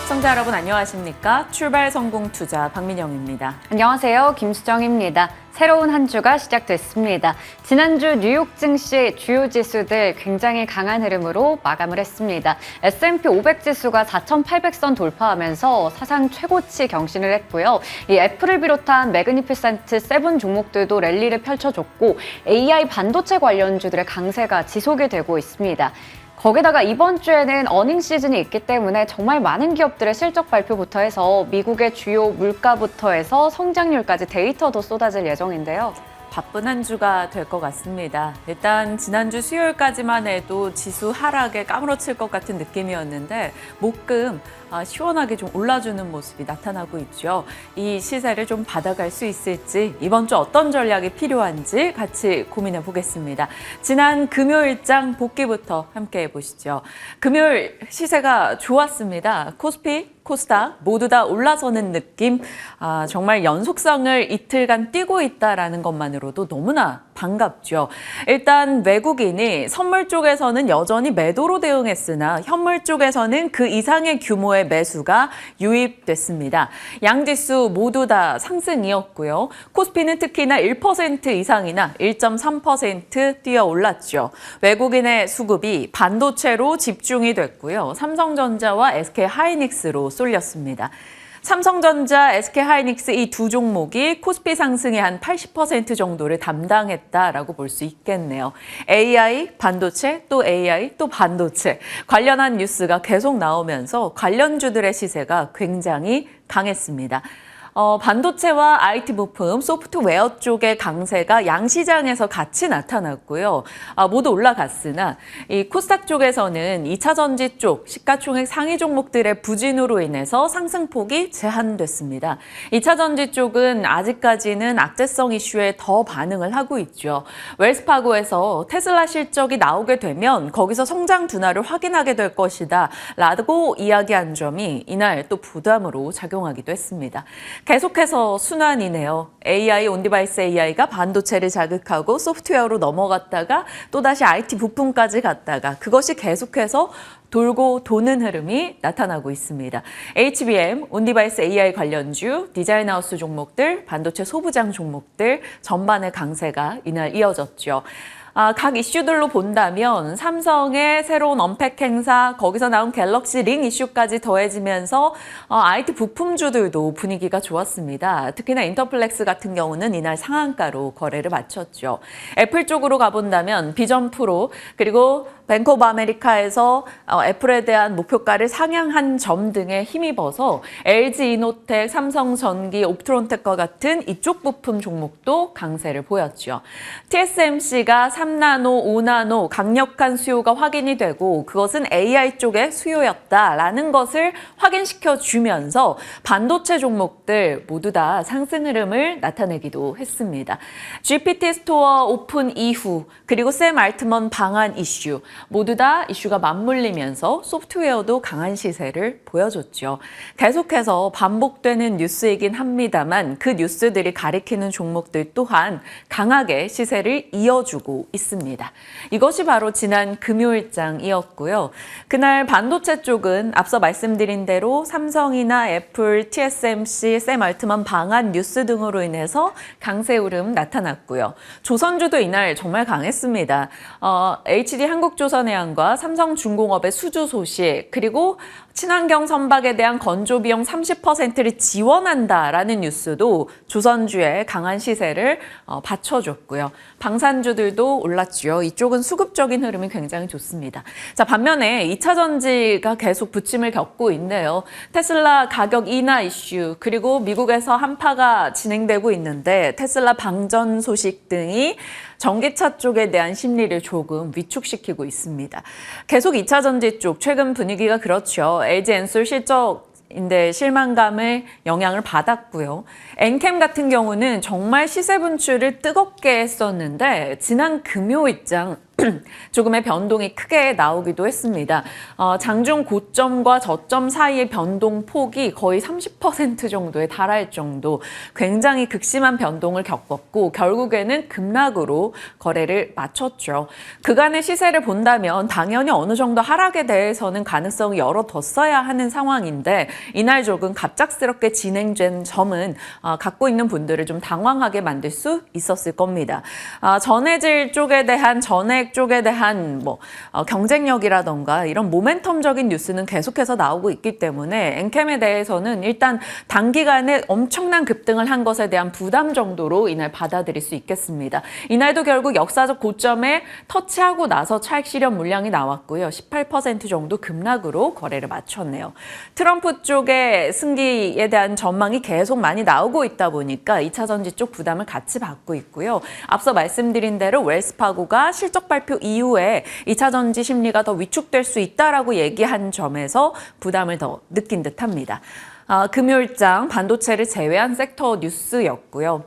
시청자 여러분 안녕하십니까? 출발 성공 투자 박민영입니다. 안녕하세요. 김수정입니다. 새로운 한 주가 시작됐습니다. 지난주 뉴욕 증시 주요 지수들 굉장히 강한 흐름으로 마감을 했습니다. S&P 500 지수가 4,800선 돌파하면서 사상 최고치 경신을 했고요. 이 애플을 비롯한 매그니피센트 7 종목들도 랠리를 펼쳐줬고 AI 반도체 관련주들의 강세가 지속이 되고 있습니다. 거기다가 이번 주에는 어닝 시즌이 있기 때문에 정말 많은 기업들의 실적 발표부터 해서 미국의 주요 물가부터 해서 성장률까지 데이터도 쏟아질 예정인데요. 바쁜 한 주가 될 것 같습니다. 일단 지난주 수요일까지만 해도 지수 하락에 까무러칠 것 같은 느낌이었는데 목금 시원하게 좀 올라주는 모습이 나타나고 있죠. 이 시세를 좀 받아갈 수 있을지 이번 주 어떤 전략이 필요한지 같이 고민해 보겠습니다. 지난 금요일장 복귀부터 함께 해보시죠. 금요일 시세가 좋았습니다. 코스피, 코스닥 모두 다 올라서는 느낌, 정말 연속성을 이틀간 띄고 있다는 것만으로도 너무나 반갑죠. 일단 외국인이 선물 쪽에서는 여전히 매도로 대응했으나 현물 쪽에서는 그 이상의 규모의 매수가 유입됐습니다. 양지수 모두 다 상승이었고요. 코스피는 특히나 1% 이상이나 1.3% 뛰어 올랐죠. 외국인의 수급이 반도체로 집중이 됐고요. 삼성전자와 SK하이닉스로 쏠렸습니다. 삼성전자, SK하이닉스 이 두 종목이 코스피 상승의 한 80% 정도를 담당했다라고 볼 수 있겠네요. AI, 반도체, 또 AI, 또 반도체 관련한 뉴스가 계속 나오면서 관련주들의 시세가 굉장히 강했습니다. 반도체와 IT 부품, 소프트웨어 쪽의 강세가 양시장에서 같이 나타났고요. 모두 올라갔으나 이 코스닥 쪽에서는 2차 전지 쪽 시가총액 상위 종목들의 부진으로 인해서 상승폭이 제한됐습니다. 2차 전지 쪽은 아직까지는 악재성 이슈에 더 반응을 하고 있죠. 웰스파고에서 테슬라 실적이 나오게 되면 거기서 성장 둔화를 확인하게 될 것이다 라고 이야기한 점이 이날 또 부담으로 작용하기도 했습니다. 계속해서 순환이네요. AI, 온디바이스 AI가 반도체를 자극하고 소프트웨어로 넘어갔다가 또다시 IT 부품까지 갔다가 그것이 계속해서 돌고 도는 흐름이 나타나고 있습니다. HBM, 온디바이스 AI 관련주, 디자인하우스 종목들, 반도체 소부장 종목들 전반의 강세가 이날 이어졌죠. 각 이슈들로 본다면 삼성의 새로운 언팩 행사, 거기서 나온 갤럭시 링 이슈까지 더해지면서 IT 부품주들도 분위기가 좋았습니다. 특히나 인터플렉스 같은 경우는 이날 상한가로 거래를 마쳤죠. 애플 쪽으로 가본다면 비전 프로 그리고 뱅크 오브 아메리카에서 애플에 대한 목표가를 상향한 점 등에 힘입어서 LG 이노텍, 삼성전기, 옵트론텍과 같은 이쪽 부품 종목도 강세를 보였죠. TSMC가 3나노, 5나노 강력한 수요가 확인이 되고 그것은 AI 쪽의 수요였다라는 것을 확인시켜 주면서 반도체 종목들 모두 다 상승 흐름을 나타내기도 했습니다. GPT 스토어 오픈 이후 그리고 샘 알트먼 방한 이슈 모두 다 이슈가 맞물리면서 소프트웨어도 강한 시세를 보여줬죠. 계속해서 반복되는 뉴스이긴 합니다만 그 뉴스들이 가리키는 종목들 또한 강하게 시세를 이어주고 있습니다. 이것이 바로 지난 금요일장이었고요. 그날 반도체 쪽은 앞서 말씀드린 대로 삼성이나 애플, TSMC, 샘 알트먼 방한 뉴스 등으로 인해서 강세 흐름 나타났고요. 조선주도 이날 정말 강했습니다. HD 한국조선해양과 삼성중공업의 수주 소식 그리고 친환경 선박에 대한 건조 비용 30%를 지원한다라는 뉴스도 조선주의 강한 시세를 받쳐줬고요. 방산주들도 올랐죠. 이쪽은 수급적인 흐름이 굉장히 좋습니다. 자, 반면에 2차 전지가 계속 부침을 겪고 있네요. 테슬라 가격 인하 이슈 그리고 미국에서 한파가 진행되고 있는데 테슬라 방전 소식 등이 전기차 쪽에 대한 심리를 조금 위축시키고 있습니다. 계속 2차 전지 쪽 최근 분위기가 그렇죠. LG 엔솔 실적인데 실망감을 영향을 받았고요. 엔캠 같은 경우는 정말 시세 분출을 뜨겁게 했었는데 지난 금요일장 조금의 변동이 크게 나오기도 했습니다. 장중 고점과 저점 사이의 변동 폭이 거의 30% 정도에 달할 정도 굉장히 극심한 변동을 겪었고 결국에는 급락으로 거래를 마쳤죠. 그간의 시세를 본다면 당연히 어느 정도 하락에 대해서는 가능성이 열어뒀어야 하는 상황인데 이날 조금 갑작스럽게 진행된 점은 갖고 있는 분들을 좀 당황하게 만들 수 있었을 겁니다. 전해질 쪽에 대한 전액 쪽에 대한 경쟁력이라던가 이런 모멘텀적인 뉴스는 계속해서 나오고 있기 때문에 엔캠에 대해서는 일단 단기간에 엄청난 급등을 한 것에 대한 부담 정도로 이날 받아들일 수 있겠습니다. 이날도 결국 역사적 고점에 터치하고 나서 차익 실현 물량이 나왔고요. 18% 정도 급락으로 거래를 마쳤네요. 트럼프 쪽의 승기에 대한 전망이 계속 많이 나오고 있다 보니까 2차 전지 쪽 부담을 같이 받고 있고요. 앞서 말씀드린 대로 웰스파고가 실적 발표 이후에 2차 전지 심리가 더 위축될 수 있다라고 얘기한 점에서 부담을 더 느낀 듯합니다. 금요일장 반도체를 제외한 섹터 뉴스였고요.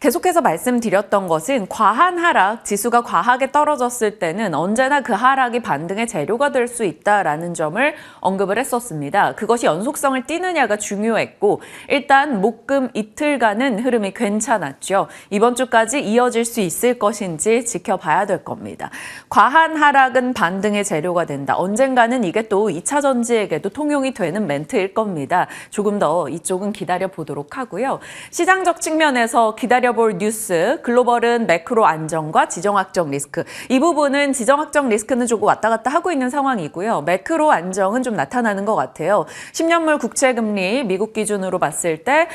계속해서 말씀드렸던 것은 과한 하락, 지수가 과하게 떨어졌을 때는 언제나 그 하락이 반등의 재료가 될 수 있다라는 점을 언급을 했었습니다. 그것이 연속성을 띠느냐가 중요했고 일단 목금 이틀간은 흐름이 괜찮았죠. 이번 주까지 이어질 수 있을 것인지 지켜봐야 될 겁니다. 과한 하락은 반등의 재료가 된다. 언젠가는 이게 또 2차 전지에게도 통용이 되는 멘트일 겁니다. 조금 더 이쪽은 기다려보도록 하고요. 시장적 측면에서 기다려볼 뉴스, 글로벌은 매크로 안정과 지정학적 리스크. 이 부분은 지정학적 리스크는 조금 왔다 갔다 하고 있는 상황이고요. 매크로 안정은 좀 나타나는 것 같아요. 10년물 국채금리 미국 기준으로 봤을 때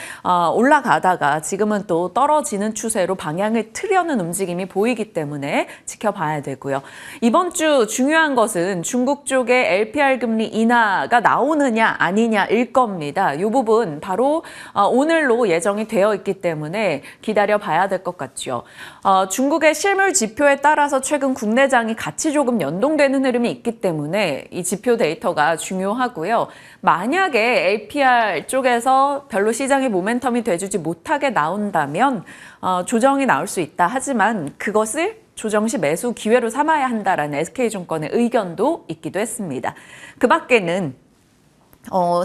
올라가다가 지금은 또 떨어지는 추세로 방향을 틀려는 움직임이 보이기 때문에 지켜봐야 되고요. 이번 주 중요한 것은 중국 쪽의 LPR 금리 인하가 나오느냐 아니냐일 겁니다. 이 부분 바로 오늘로 예정이 되어 있기 때문에 기다려봐야 될 것 같죠. 중국의 실물 지표에 따라서 최근 국내장이 같이 조금 연동되는 흐름이 있기 때문에 이 지표 데이터가 중요하고요. 만약에 LPR 쪽에서 별로 시장의 모멘텀이 돼주지 못하게 나온다면 조정이 나올 수 있다. 하지만 그것을 조정 시 매수 기회로 삼아야 한다라는 SK증권의 의견도 있기도 했습니다. 그 밖에는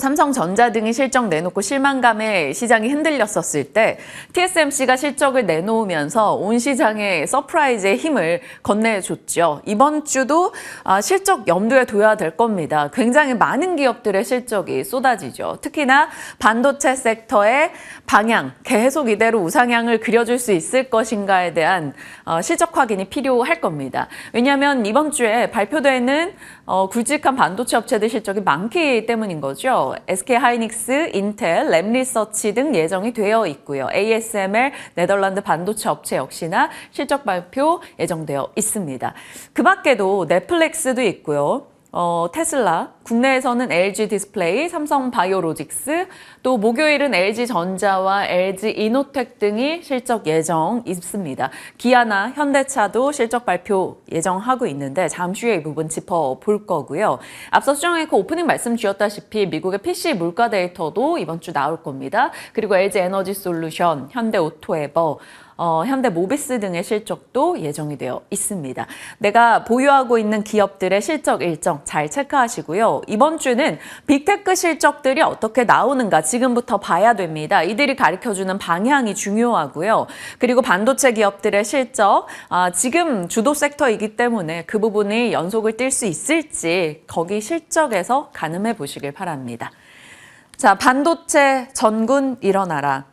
삼성전자 등이 실적 내놓고 실망감에 시장이 흔들렸었을 때 TSMC가 실적을 내놓으면서 온 시장에 서프라이즈의 힘을 건네줬죠. 이번 주도 실적 염두에 둬야 될 겁니다. 굉장히 많은 기업들의 실적이 쏟아지죠. 특히나 반도체 섹터의 방향, 계속 이대로 우상향을 그려줄 수 있을 것인가에 대한 실적 확인이 필요할 겁니다. 왜냐하면 이번 주에 발표되는 굵직한 반도체 업체들 실적이 많기 때문인 거죠. SK하이닉스, 인텔, 램리서치 등 예정이 되어 있고요. ASML, 네덜란드 반도체 업체 역시나 실적 발표 예정되어 있습니다. 그 밖에도 넷플릭스도 있고요. 테슬라, 국내에서는 LG 디스플레이, 삼성 바이오로직스, 또 목요일은 LG전자와 LG 이노텍 등이 실적 예정 있습니다. 기아나 현대차도 실적 발표 예정하고 있는데 잠시 후에 이 부분 짚어볼 거고요. 앞서 수정에코 오프닝 말씀 주셨다시피 미국의 PC 물가 데이터도 이번 주 나올 겁니다. 그리고 LG 에너지 솔루션, 현대 오토에버, 현대모비스 등의 실적도 예정이 되어 있습니다. 내가 보유하고 있는 기업들의 실적 일정 잘 체크하시고요. 이번 주는 빅테크 실적들이 어떻게 나오는가 지금부터 봐야 됩니다. 이들이 가르쳐주는 방향이 중요하고요. 그리고 반도체 기업들의 실적, 지금 주도 섹터이기 때문에 그 부분이 연속을 띌 수 있을지 거기 실적에서 가늠해 보시길 바랍니다. 자, 반도체 전군 일어나라.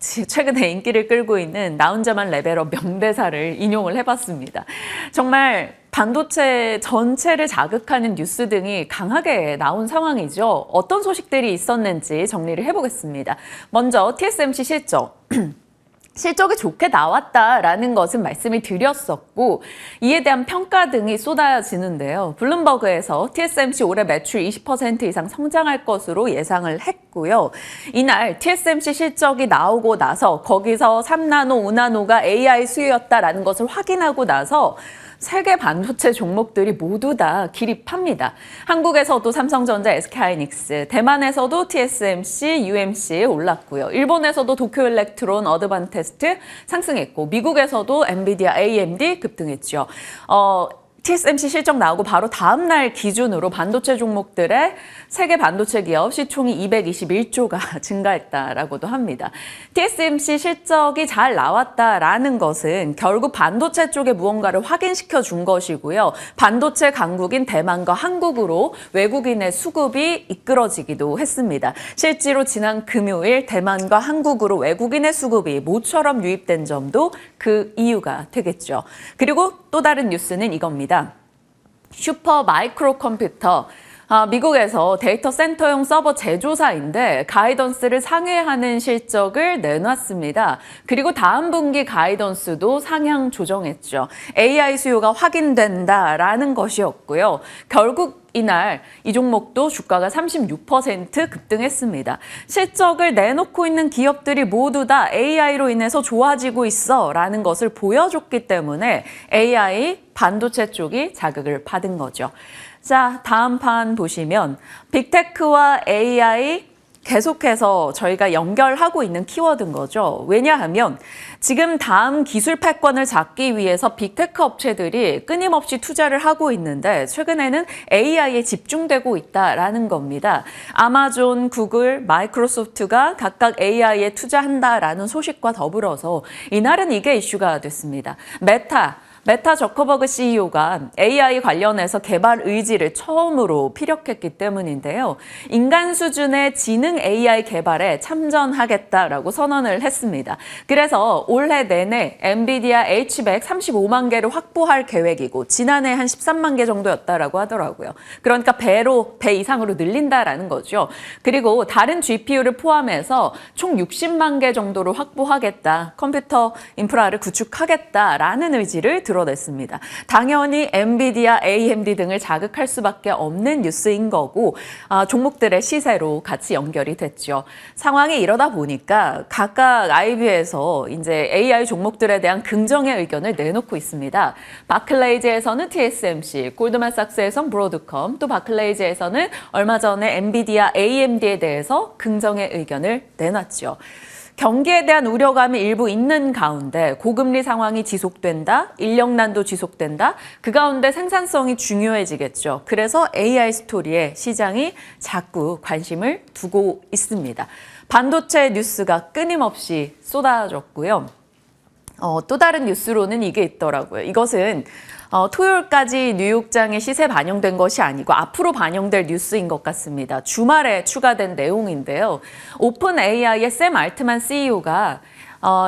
최근에 인기를 끌고 있는 나 혼자만 레벨업 명대사를 인용을 해봤습니다. 정말 반도체 전체를 자극하는 뉴스 등이 강하게 나온 상황이죠. 어떤 소식들이 있었는지 정리를 해보겠습니다. 먼저 TSMC 실적. 실적이 좋게 나왔다라는 것은 말씀을 드렸었고 이에 대한 평가 등이 쏟아지는데요. 블룸버그에서 TSMC 올해 매출 20% 이상 성장할 것으로 예상을 했고 했고요. 이날 TSMC 실적이 나오고 나서 거기서 3나노, 5나노가 AI 수요였다라는 것을 확인하고 나서 세계 반도체 종목들이 모두 다 기립합니다. 한국에서도 삼성전자, SK하이닉스, 대만에서도 TSMC, UMC 올랐고요. 일본에서도 도쿄일렉트론, 어드반테스트 상승했고 미국에서도 엔비디아, AMD 급등했죠. TSMC 실적 나오고 바로 다음 날 기준으로 반도체 종목들의 세계 반도체 기업 시총이 221조가 증가했다라고도 합니다. TSMC 실적이 잘 나왔다라는 것은 결국 반도체 쪽에 무언가를 확인시켜 준 것이고요. 반도체 강국인 대만과 한국으로 외국인의 수급이 이끌어지기도 했습니다. 실제로 지난 금요일 대만과 한국으로 외국인의 수급이 모처럼 유입된 점도 그 이유가 되겠죠. 그리고 또 다른 뉴스는 이겁니다. 슈퍼 마이크로 컴퓨터, 미국에서 데이터 센터용 서버 제조사인데 가이던스를 상회하는 실적을 내놨습니다. 그리고 다음 분기 가이던스도 상향 조정했죠. AI 수요가 확인된다라는 것이었고요. 결국 이날 이 종목도 주가가 36% 급등했습니다. 실적을 내놓고 있는 기업들이 모두 다 AI로 인해서 좋아지고 있어라는 것을 보여줬기 때문에 AI 반도체 쪽이 자극을 받은 거죠. 자, 다음 판 보시면 빅테크와 AI 계속해서 저희가 연결하고 있는 키워드인 거죠. 왜냐하면 지금 다음 기술 패권을 잡기 위해서 빅테크 업체들이 끊임없이 투자를 하고 있는데 최근에는 AI에 집중되고 있다라는 겁니다. 아마존, 구글, 마이크로소프트가 각각 AI에 투자한다라는 소식과 더불어서 이날은 이게 이슈가 됐습니다. 메타 저커버그 CEO가 AI 관련해서 개발 의지를 처음으로 피력했기 때문인데요. 인간 수준의 지능 AI 개발에 참전하겠다라고 선언을 했습니다. 그래서 올해 내내 엔비디아 H100 35만 개를 확보할 계획이고 지난해 한 13만 개 정도였다라고 하더라고요. 그러니까 배 이상으로 늘린다라는 거죠. 그리고 다른 GPU를 포함해서 총 60만 개 정도로 확보하겠다. 컴퓨터 인프라를 구축하겠다라는 의지를 드러냈습니다. 당연히 엔비디아, AMD 등을 자극할 수밖에 없는 뉴스인 거고 종목들의 시세로 같이 연결이 됐죠. 상황이 이러다 보니까 각각 IB에서 이제 AI 종목들에 대한 긍정의 의견을 내놓고 있습니다. 바클레이즈에서는 TSMC, 골드만삭스에서는 브로드컴, 또 바클레이즈에서는 얼마 전에 엔비디아, AMD에 대해서 긍정의 의견을 내놨죠. 경기에 대한 우려감이 일부 있는 가운데 고금리 상황이 지속된다, 인력난도 지속된다, 그 가운데 생산성이 중요해지겠죠. 그래서 AI 스토리에 시장이 자꾸 관심을 두고 있습니다. 반도체 뉴스가 끊임없이 쏟아졌고요. 또 다른 뉴스로는 이게 있더라고요. 이것은 토요일까지 뉴욕장에 시세 반영된 것이 아니고 앞으로 반영될 뉴스인 것 같습니다. 주말에 추가된 내용인데요. 오픈 AI의 샘 알트만 CEO가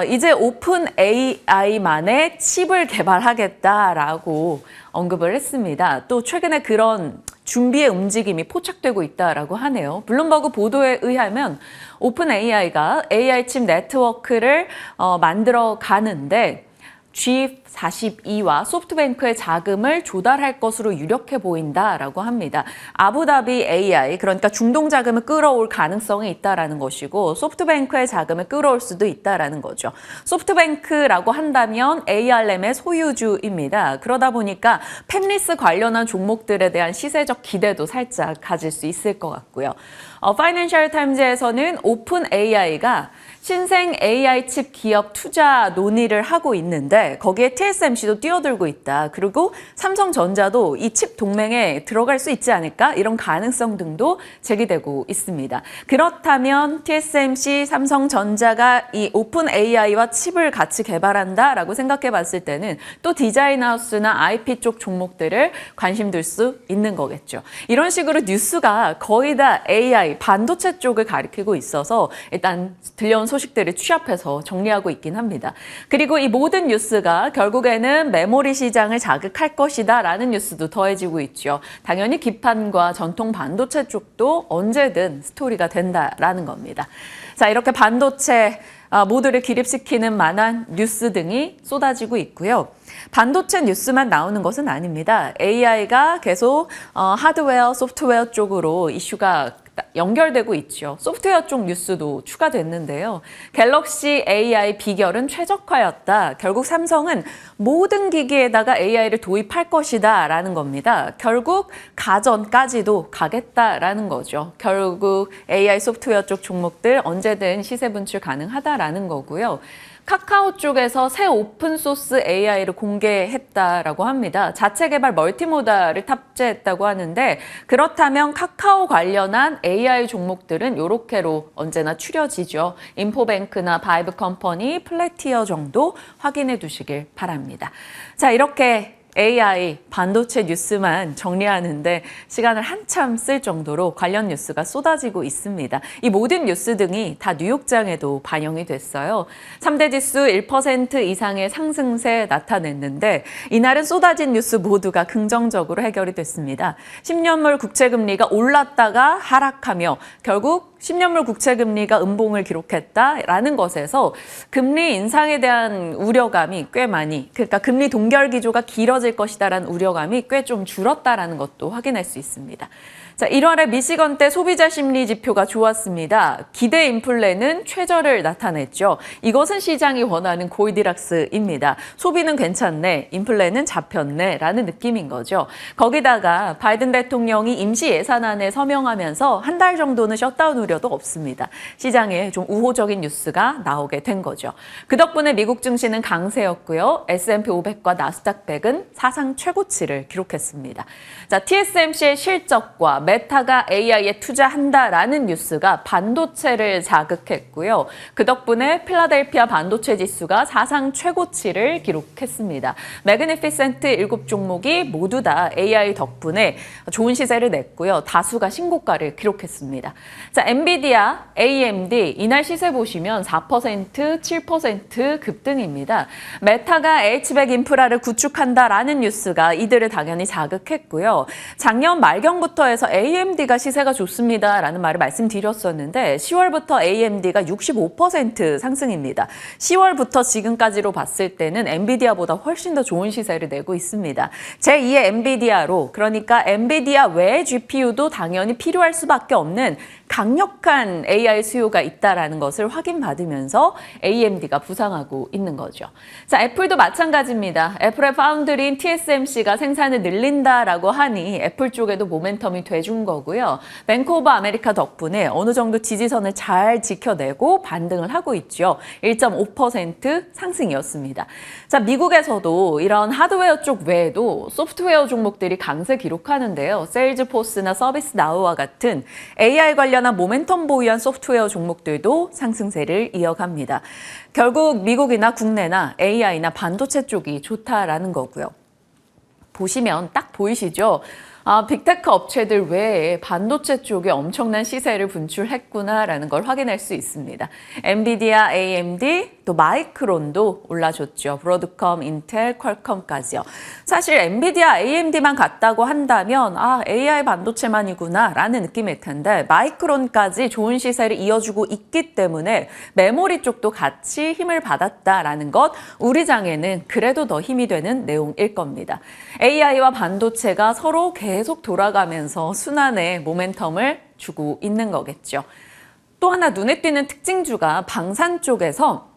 이제 오픈 AI만의 칩을 개발하겠다라고 언급을 했습니다. 또 최근에 그런 준비의 움직임이 포착되고 있다라고 하네요. 블룸버그 보도에 의하면 오픈 AI가 AI 칩 네트워크를 만들어 가는데 G42와 소프트뱅크의 자금을 조달할 것으로 유력해 보인다라고 합니다. 아부다비 AI, 그러니까 중동 자금을 끌어올 가능성이 있다라는 것이고 소프트뱅크의 자금을 끌어올 수도 있다라는 거죠. 소프트뱅크라고 한다면 ARM의 소유주입니다. 그러다 보니까 팹리스 관련한 종목들에 대한 시세적 기대도 살짝 가질 수 있을 것 같고요. 파이낸셜 타임즈에서는 오픈 AI가 신생 AI 칩 기업 투자 논의를 하고 있는데 거기에 TSMC도 뛰어들고 있다. 그리고 삼성전자도 이 칩 동맹에 들어갈 수 있지 않을까? 이런 가능성 등도 제기되고 있습니다. 그렇다면 TSMC, 삼성전자가 이 오픈 AI와 칩을 같이 개발한다라고 생각해 봤을 때는 또 디자인하우스나 IP 쪽 종목들을 관심 둘 수 있는 거겠죠. 이런 식으로 뉴스가 거의 다 AI, 반도체 쪽을 가리키고 있어서 일단 들려온 소식들을 취합해서 정리하고 있긴 합니다. 그리고 이 모든 뉴스가 결국에는 메모리 시장을 자극할 것이다 라는 뉴스도 더해지고 있죠. 당연히 기판과 전통 반도체 쪽도 언제든 스토리가 된다라는 겁니다. 자, 이렇게 반도체 모두를 기립시키는 만한 뉴스 등이 쏟아지고 있고요. 반도체 뉴스만 나오는 것은 아닙니다. AI가 계속 하드웨어, 소프트웨어 쪽으로 이슈가 연결되고 있죠. 소프트웨어 쪽 뉴스도 추가됐는데요. 갤럭시 AI 비결은 최적화였다. 결국 삼성은 모든 기기에다가 AI를 도입할 것이다라는 겁니다. 결국 가전까지도 가겠다라는 거죠. 결국 AI 소프트웨어 쪽 종목들 언제든 시세 분출 가능하다라는 거고요. 카카오 쪽에서 새 오픈소스 AI를 공개했다라고 합니다. 자체 개발 멀티모달을 탑재했다고 하는데 그렇다면 카카오 관련한 AI 종목들은 요렇게로 언제나 추려지죠. 인포뱅크나 바이브 컴퍼니, 플래티어 정도 확인해 두시길 바랍니다. 자, 이렇게 AI, 반도체 뉴스만 정리하는데 시간을 한참 쓸 정도로 관련 뉴스가 쏟아지고 있습니다. 이 모든 뉴스 등이 다 뉴욕장에도 반영이 됐어요. 3대 지수 1% 이상의 상승세 나타냈는데 이날은 쏟아진 뉴스 모두가 긍정적으로 해결이 됐습니다. 10년물 국채금리가 올랐다가 하락하며 결국 10년물 국채금리가 음봉을 기록했다라는 것에서 금리 인상에 대한 우려감이 꽤 많이, 그러니까 금리 동결 기조가 길어질 것이다라는 우려감이 꽤 좀 줄었다라는 것도 확인할 수 있습니다. 자, 1월에 미시건대 소비자 심리 지표가 좋았습니다. 기대 인플레는 최저를 나타냈죠. 이것은 시장이 원하는 골디락스입니다. 소비는 괜찮네, 인플레는 잡혔네 라는 느낌인 거죠. 거기다가 바이든 대통령이 임시 예산안에 서명하면서 한 달 정도는 셧다운 우려도 없습니다. 시장에 좀 우호적인 뉴스가 나오게 된 거죠. 그 덕분에 미국 증시는 강세였고요. S&P 500과 나스닥 100은 사상 최고치를 기록했습니다. 자, TSMC의 실적과 메타가 AI에 투자한다라는 뉴스가 반도체를 자극했고요. 그 덕분에 필라델피아 반도체 지수가 사상 최고치를 기록했습니다. 매그니피센트 7종목이 모두 다 AI 덕분에 좋은 시세를 냈고요. 다수가 신고가를 기록했습니다. 자, 엔비디아, AMD 이날 시세 보시면 4%, 7% 급등입니다. 메타가 H백 인프라를 구축한다라는 뉴스가 이들을 당연히 자극했고요. 작년 말경부터 해서 AMD가 시세가 좋습니다라는 말을 말씀드렸었는데 10월부터 AMD가 65% 상승입니다. 10월부터 지금까지로 봤을 때는 엔비디아보다 훨씬 더 좋은 시세를 내고 있습니다. 제2의 엔비디아로, 그러니까 엔비디아 외의 GPU도 당연히 필요할 수밖에 없는 강력한 AI 수요가 있다라는 것을 확인받으면서 AMD가 부상하고 있는 거죠. 자, 애플도 마찬가지입니다. 애플의 파운드리인 TSMC가 생산을 늘린다라고 하니 애플 쪽에도 모멘텀이 돼준 거고요. 뱅크 오브 아메리카 덕분에 어느 정도 지지선을 잘 지켜내고 반등을 하고 있죠. 1.5% 상승이었습니다. 자, 미국에서도 이런 하드웨어 쪽 외에도 소프트웨어 종목들이 강세 기록하는데요. 세일즈포스나 서비스나우와 같은 AI 관련한 모멘텀 보유한 소프트웨어 종목들도 상승세를 이어갑니다. 결국 미국이나 국내나 AI나 반도체 쪽이 좋다라는 거고요. 보시면 딱 보이시죠? 빅테크 업체들 외에 반도체 쪽에 엄청난 시세를 분출했구나라는 걸 확인할 수 있습니다. 엔비디아, AMD, 또 마이크론도 올라줬죠. 브로드컴, 인텔, 퀄컴까지요. 사실 엔비디아, AMD만 갔다고 한다면 AI 반도체만이구나 라는 느낌일 텐데 마이크론까지 좋은 시세를 이어주고 있기 때문에 메모리 쪽도 같이 힘을 받았다라는 것, 우리 장에는 그래도 더 힘이 되는 내용일 겁니다. AI와 반도체가 서로 계속 돌아가면서 순환의 모멘텀을 주고 있는 거겠죠. 또 하나 눈에 띄는 특징주가 방산 쪽에서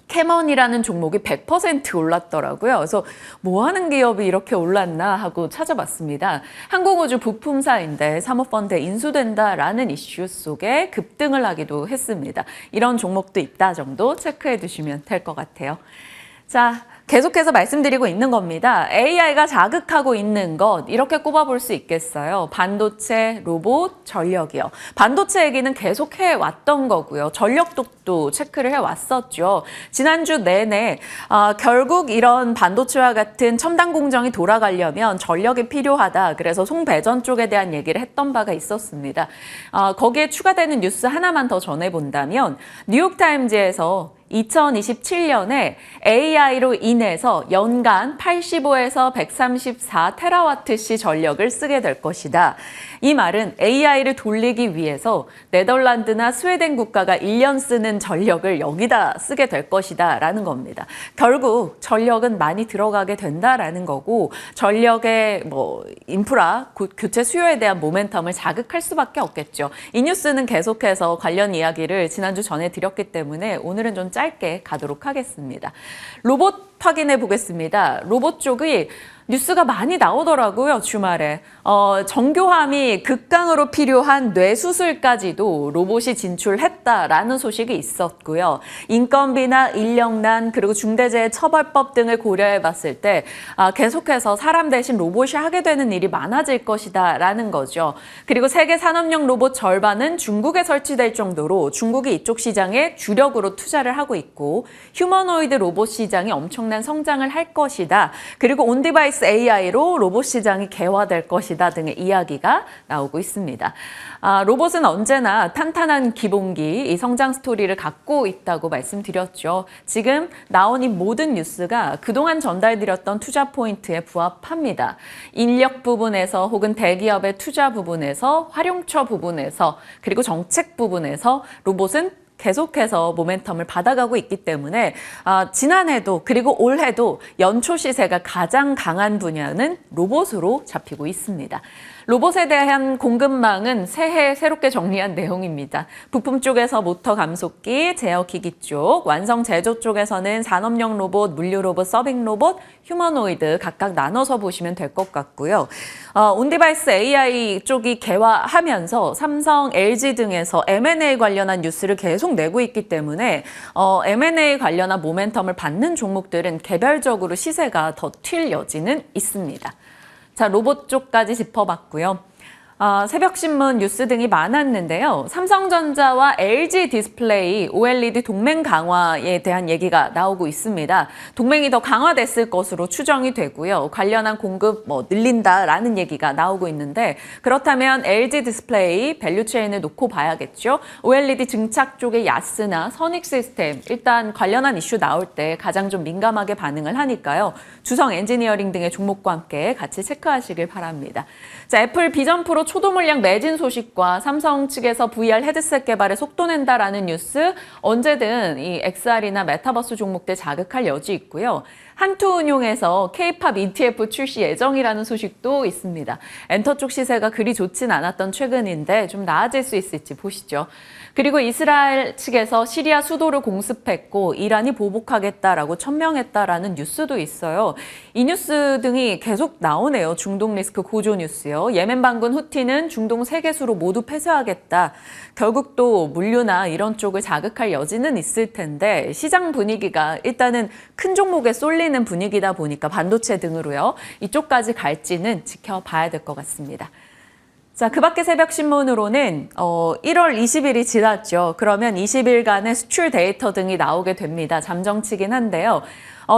캐먼이라는 종목이 100% 올랐더라고요. 그래서 뭐 하는 기업이 이렇게 올랐나 하고 찾아봤습니다. 항공우주 부품사인데 사모펀드에 인수된다라는 이슈 속에 급등을 하기도 했습니다. 이런 종목도 있다 정도 체크해 두시면 될 것 같아요. 자, 계속해서 말씀드리고 있는 겁니다. AI가 자극하고 있는 것, 이렇게 꼽아볼 수 있겠어요. 반도체, 로봇, 전력이요. 반도체 얘기는 계속 해왔던 거고요. 전력 쪽도 체크를 해왔었죠. 지난주 내내 결국 이런 반도체와 같은 첨단 공정이 돌아가려면 전력이 필요하다. 그래서 송배전 쪽에 대한 얘기를 했던 바가 있었습니다. 거기에 추가되는 뉴스 하나만 더 전해본다면 뉴욕타임즈에서 2027년에 AI로 인해서 연간 85에서 134 테라와트시 전력을 쓰게 될 것이다. 이 말은 AI를 돌리기 위해서 네덜란드나 스웨덴 국가가 1년 쓰는 전력을 여기다 쓰게 될 것이다 라는 겁니다. 결국 전력은 많이 들어가게 된다라는 거고 전력의 인프라, 교체 수요에 대한 모멘텀을 자극할 수밖에 없겠죠. 이 뉴스는 계속해서 관련 이야기를 지난주 전해드렸기 때문에 오늘은 좀 짧게 가도록 하겠습니다. 로봇 확인해 보겠습니다. 로봇 쪽이 뉴스가 많이 나오더라고요, 주말에. 정교함이 극강으로 필요한 뇌수술까지도 로봇이 진출했다라는 소식이 있었고요. 인건비나 인력난 그리고 중대재해처벌법 등을 고려해 봤을 때 계속해서 사람 대신 로봇이 하게 되는 일이 많아질 것이다라는 거죠. 그리고 세계 산업용 로봇 절반은 중국에 설치될 정도로 중국이 이쪽 시장에 주력으로 투자를 하고 있고 휴머노이드 로봇 시장이 엄청난 성장을 할 것이다. 그리고 온디바이스 AI로 로봇 시장이 개화될 것이다 등의 이야기가 나오고 있습니다. 로봇은 언제나 탄탄한 기본기, 이 성장 스토리를 갖고 있다고 말씀드렸죠. 지금 나온 이 모든 뉴스가 그동안 전달드렸던 투자 포인트에 부합합니다. 인력 부분에서 혹은 대기업의 투자 부분에서 활용처 부분에서 그리고 정책 부분에서 로봇은 계속해서 모멘텀을 받아가고 있기 때문에 지난해도 그리고 올해도 연초 시세가 가장 강한 분야는 로봇으로 잡히고 있습니다. 로봇에 대한 공급망은 새해 새롭게 정리한 내용입니다. 부품 쪽에서 모터 감속기, 제어기기 쪽, 완성 제조 쪽에서는 산업용 로봇, 물류 로봇, 서빙 로봇, 휴머노이드 각각 나눠서 보시면 될 것 같고요. 온디바이스 AI 쪽이 개화하면서 삼성, LG 등에서 M&A 관련한 뉴스를 계속 내고 있기 때문에 M&A 관련한 모멘텀을 받는 종목들은 개별적으로 시세가 더 튈 여지는 있습니다. 자, 로봇 쪽까지 짚어봤고요. 새벽신문 뉴스 등이 많았는데요. 삼성전자와 LG 디스플레이 OLED 동맹 강화에 대한 얘기가 나오고 있습니다. 동맹이 더 강화됐을 것으로 추정이 되고요. 관련한 공급 늘린다라는 얘기가 나오고 있는데 그렇다면 LG 디스플레이 밸류체인을 놓고 봐야겠죠. OLED 증착 쪽의 야스나 선익시스템 일단 관련한 이슈 나올 때 가장 좀 민감하게 반응을 하니까요. 주성 엔지니어링 등의 종목과 함께 같이 체크하시길 바랍니다. 자, 애플 비전 프로 초도 물량 매진 소식과 삼성 측에서 VR 헤드셋 개발에 속도 낸다라는 뉴스 언제든 이 XR이나 메타버스 종목들 자극할 여지 있고요. 한투운용에서 K-팝 ETF 출시 예정이라는 소식도 있습니다. 엔터 쪽 시세가 그리 좋진 않았던 최근인데 좀 나아질 수 있을지 보시죠. 그리고 이스라엘 측에서 시리아 수도를 공습했고 이란이 보복하겠다라고 천명했다라는 뉴스도 있어요. 이 뉴스 등이 계속 나오네요. 중동 리스크 고조 뉴스요. 예멘 반군 후티는 중동 3개수로 모두 폐쇄하겠다. 결국 또 물류나 이런 쪽을 자극할 여지는 있을 텐데 시장 분위기가 일단은 큰 종목에 쏠리는 분위기다 보니까 반도체 등으로요. 이쪽까지 갈지는 지켜봐야 될 것 같습니다. 자, 그 밖에 새벽신문으로는 1월 20일이 지났죠. 그러면 20일간의 수출 데이터 등이 나오게 됩니다. 잠정치긴 한데요.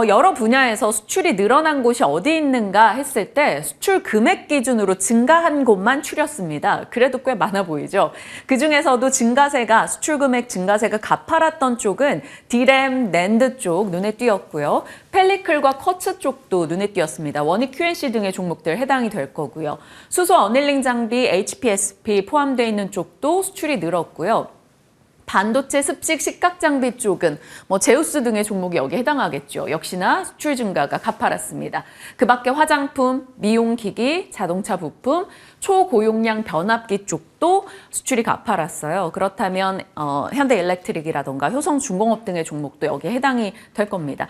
여러 분야에서 수출이 늘어난 곳이 어디 있는가 했을 때 수출 금액 기준으로 증가한 곳만 추렸습니다. 그래도 꽤 많아 보이죠. 그중에서도 증가세가 수출 금액 증가세가 가파랐던 쪽은 디램, 낸드 쪽 눈에 띄었고요. 펠리클과 커츠 쪽도 눈에 띄었습니다. 원익 QNC 등의 종목들 해당이 될 거고요. 수소 어닐링 장비, HPSP 포함되어 있는 쪽도 수출이 늘었고요. 반도체 습식 식각 장비 쪽은 제우스 등의 종목이 여기에 해당하겠죠. 역시나 수출 증가가 가파랐습니다. 그 밖에 화장품, 미용기기, 자동차 부품, 초고용량 변압기 쪽도 수출이 가파랐어요. 그렇다면 현대일렉트릭이라던가 효성중공업 등의 종목도 여기에 해당이 될 겁니다.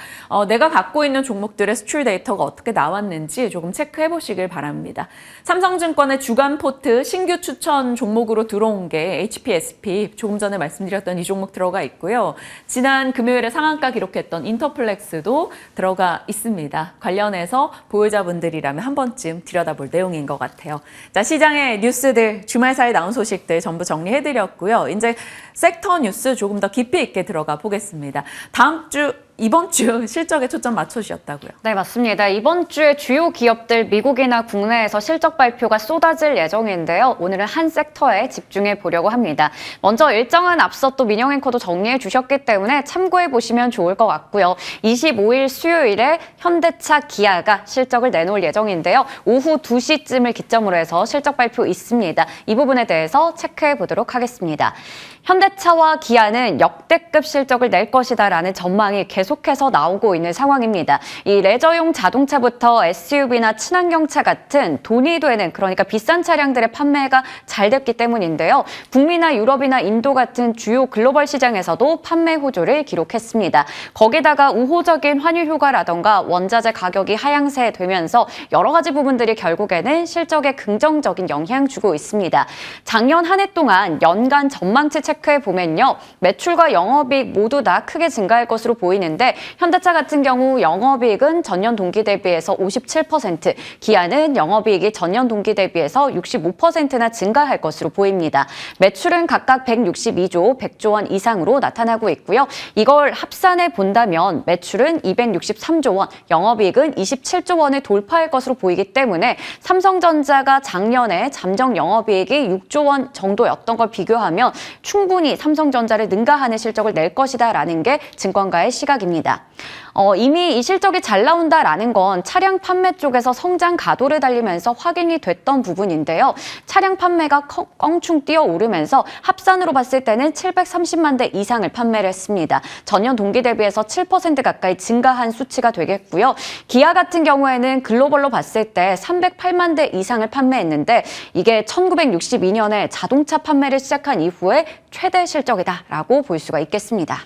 내가 갖고 있는 종목들의 수출 데이터가 어떻게 나왔는지 조금 체크해 보시길 바랍니다. 삼성증권의 주간 포트 신규 추천 종목으로 들어온 게 HPSP 조금 전에 말씀드렸던 이 종목 들어가 있고요. 지난 금요일에 상한가 기록했던 인터플렉스도 들어가 있습니다. 관련해서 보유자분들이라면 한 번쯤 들여다볼 내용인 것 같아요. 자, 시장의 뉴스들 주말 사이 나온 소식들 전부 정리해드렸고요. 이제 섹터 뉴스 조금 더 깊이 있게 들어가 보겠습니다. 다음 주 이번 주 실적에 초점 맞춰주셨다고요. 네, 맞습니다. 이번 주에 주요 기업들 미국이나 국내에서 실적 발표가 쏟아질 예정인데요. 오늘은 한 섹터에 집중해 보려고 합니다. 먼저 일정은 앞서 또 민영 앵커도 정리해 주셨기 때문에 참고해 보시면 좋을 것 같고요. 25일 수요일에 현대차, 기아가 실적을 내놓을 예정인데요. 오후 2시쯤을 기점으로 해서 실적 발표 있습니다. 이 부분에 대해서 체크해 보도록 하겠습니다. 현대차와 기아는 역대급 실적을 낼 것이다라는 전망이 계속해서 나오고 있는 상황입니다. 이 레저용 자동차부터 SUV나 친환경차 같은 돈이 되는, 그러니까 비싼 차량들의 판매가 잘 됐기 때문인데요. 북미나 유럽이나 인도 같은 주요 글로벌 시장에서도 판매 호조를 기록했습니다. 거기다가 우호적인 환율 효과라던가 원자재 가격이 하향세 되면서 여러 가지 부분들이 결국에는 실적에 긍정적인 영향 주고 있습니다. 작년 한 해 동안 연간 전망치 체크해 보면요. 매출과 영업이익 모두 다 크게 증가할 것으로 보이는데 현대차 같은 경우 영업이익은 전년 동기 대비해서 57%, 기아는 영업이익이 전년 동기 대비해서 65%나 증가할 것으로 보입니다. 매출은 각각 162조, 100조 원 이상으로 나타나고 있고요. 이걸 합산해 본다면 매출은 263조 원, 영업이익은 27조 원을 돌파할 것으로 보이기 때문에 삼성전자가 작년에 잠정 영업이익이 6조 원 정도였던 걸 비교하면 충분히 삼성전자를 능가하는 실적을 낼 것이다라는 게 증권가의 시각입니다. 이미 이 실적이 잘 나온다라는 건 차량 판매 쪽에서 성장 가도를 달리면서 확인이 됐던 부분인데요. 차량 판매가 껑충 뛰어오르면서 합산으로 봤을 때는 730만 대 이상을 판매를 했습니다. 전년 동기 대비해서 7% 가까이 증가한 수치가 되겠고요. 기아 같은 경우에는 글로벌로 봤을 때 308만 대 이상을 판매했는데 이게 1962년에 자동차 판매를 시작한 이후에 최대 실적이다라고 볼 수가 있겠습니다.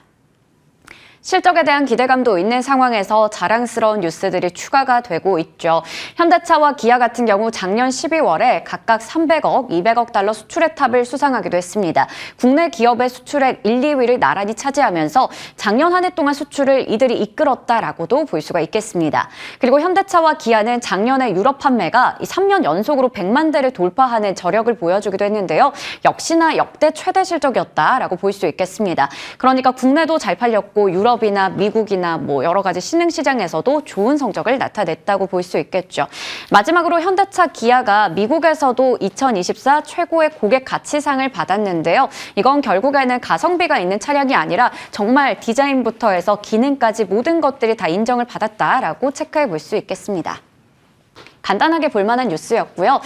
실적에 대한 기대감도 있는 상황에서 자랑스러운 뉴스들이 추가가 되고 있죠. 현대차와 기아 같은 경우 작년 12월에 각각 300억, 200억 달러 수출액 탑을 수상하기도 했습니다. 국내 기업의 수출액 1, 2위를 나란히 차지하면서 작년 한 해 동안 수출을 이들이 이끌었다라고도 볼 수가 있겠습니다. 그리고 현대차와 기아는 작년에 유럽 판매가 3년 연속으로 100만 대를 돌파하는 저력을 보여주기도 했는데요. 역시나 역대 최대 실적이었다라고 볼 수 있겠습니다. 그러니까 국내도 잘 팔렸고 유럽이나 미국이나 여러 가지 신흥시장에서도 좋은 성적을 나타냈다고 볼 수 있겠죠. 마지막으로 현대차, 기아가 미국에서도 2024 최고의 고객 가치상을 받았는데요. 이건 결국에는 가성비가 있는 차량이 아니라 정말 디자인부터 해서 기능까지 모든 것들이 다 인정을 받았다라고 체크해 볼 수 있겠습니다. 간단하게 볼만한 뉴스였고요.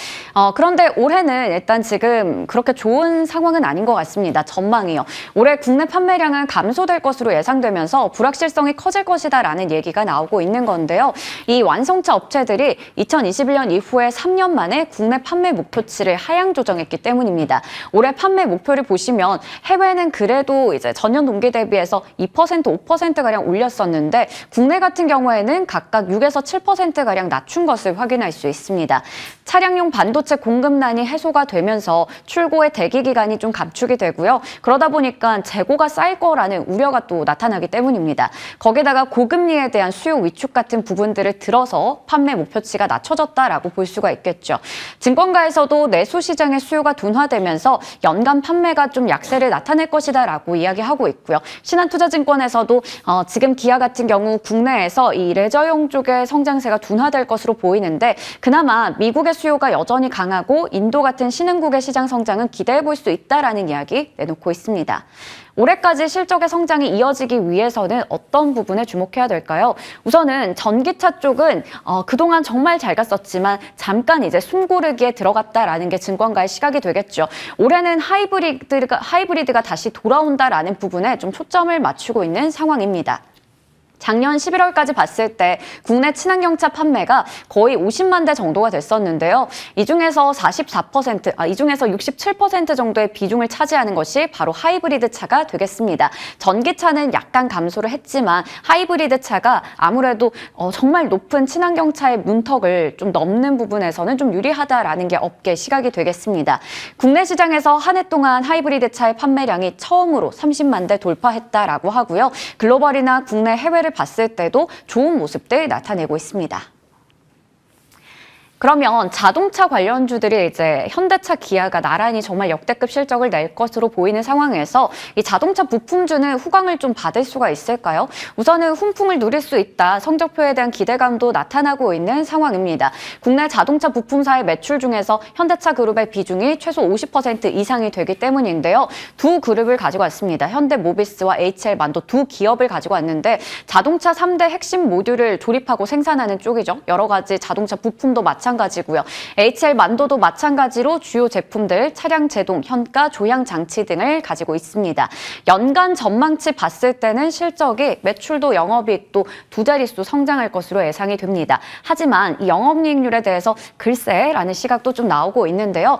그런데 올해는 일단 지금 그렇게 좋은 상황은 아닌 것 같습니다. 전망이요. 올해 국내 판매량은 감소될 것으로 예상되면서 불확실성이 커질 것이다라는 얘기가 나오고 있는 건데요. 이 완성차 업체들이 2021년 이후에 3년 만에 국내 판매 목표치를 하향 조정했기 때문입니다. 올해 판매 목표를 보시면 해외는 그래도 이제 전년 동기 대비해서 2%, 5%가량 올렸었는데 국내 같은 경우에는 각각 6에서 7%가량 낮춘 것을 확인할 수 있습니다. 차량용 반도체 공급난이 해소가 되면서 출고의 대기 기간이 좀 감축이 되고요. 그러다 보니까 재고가 쌓일 거라는 우려가 또 나타나기 때문입니다. 거기다가 고금리에 대한 수요 위축 같은 부분들을 들어서 판매 목표치가 낮춰졌다라고 볼 수가 있겠죠. 증권가에서도 내수 시장의 수요가 둔화되면서 연간 판매가 좀 약세를 나타낼 것이다라고 이야기하고 있고요. 신한투자증권에서도 지금 기아 같은 경우 국내에서 이 레저용 쪽의 성장세가 둔화될 것으로 보이는데 그나마 미국의 수요가 여전히 강하고 인도 같은 신흥국의 시장 성장은 기대해 볼 수 있다라는 이야기 내놓고 있습니다. 올해까지 실적의 성장이 이어지기 위해서는 어떤 부분에 주목해야 될까요? 우선은 전기차 쪽은 그동안 정말 잘 갔었지만 잠깐 이제 숨고르기에 들어갔다라는 게 증권가의 시각이 되겠죠. 올해는 하이브리드가 다시 돌아온다라는 부분에 좀 초점을 맞추고 있는 상황입니다. 작년 11월까지 봤을 때 국내 친환경차 판매가 거의 50만 대 정도가 됐었는데요. 이 중에서 67% 정도의 비중을 차지하는 것이 바로 하이브리드 차가 되겠습니다. 전기차는 약간 감소를 했지만 하이브리드 차가 아무래도 정말 높은 친환경차의 문턱을 좀 넘는 부분에서는 좀 유리하다라는 게 업계 시각이 되겠습니다. 국내 시장에서 한 해 동안 하이브리드 차의 판매량이 처음으로 30만 대 돌파했다라고 하고요. 글로벌이나 국내 해외를 봤을 때도 좋은 모습들 나타내고 있습니다. 그러면 자동차 관련주들이 이제 현대차, 기아가 나란히 정말 역대급 실적을 낼 것으로 보이는 상황에서 이 자동차 부품주는 후광을 좀 받을 수가 있을까요? 우선은 훈풍을 누릴 수 있다. 성적표에 대한 기대감도 나타나고 있는 상황입니다. 국내 자동차 부품사의 매출 중에서 현대차 그룹의 비중이 최소 50% 이상이 되기 때문인데요. 두 그룹을 가지고 왔습니다. 현대모비스와 HL만도 두 기업을 가지고 왔는데 자동차 3대 핵심 모듈을 조립하고 생산하는 쪽이죠. 여러 가지 자동차 부품도 마찬가지고요. HL만도도 마찬가지로 주요 제품들, 차량 제동, 현가, 조향 장치 등을 가지고 있습니다. 연간 전망치 봤을 때는 실적이 매출도 영업이익도 두 자릿수 성장할 것으로 예상이 됩니다. 하지만 이 영업이익률에 대해서 글쎄라는 시각도 좀 나오고 있는데요.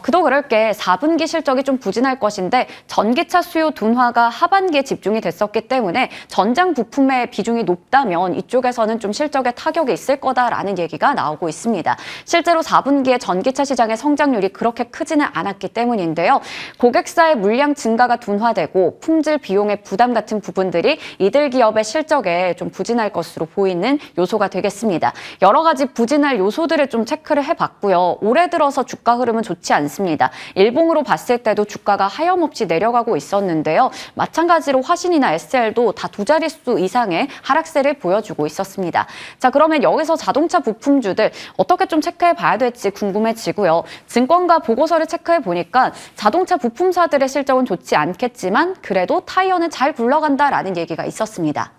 그도 그럴 게 4분기 실적이 좀 부진할 것인데 전기차 수요 둔화가 하반기에 집중이 됐었기 때문에 전장 부품의 비중이 높다면 이쪽에서는 좀 실적에 타격이 있을 거다라는 얘기가 나오고 있습니다. 실제로 4분기에 전기차 시장의 성장률이 그렇게 크지는 않았기 때문인데요. 고객사의 물량 증가가 둔화되고 품질 비용의 부담 같은 부분들이 이들 기업의 실적에 좀 부진할 것으로 보이는 요소가 되겠습니다. 여러 가지 부진할 요소들을 좀 체크를 해봤고요. 올해 들어서 주가 흐름은 좋지 않습니다. 일봉으로 봤을 때도 주가가 하염없이 내려가고 있었는데요. 마찬가지로 화신이나 SL도 다 두 자릿수 이상의 하락세를 보여주고 있었습니다. 자, 그러면 여기서 자동차 부품주들 어떻게 좀 체크해 봐야 될지 궁금해지고요. 증권가 보고서를 체크해 보니까 자동차 부품사들의 실적은 좋지 않겠지만 그래도 타이어는 잘 굴러간다라는 얘기가 있었습니다.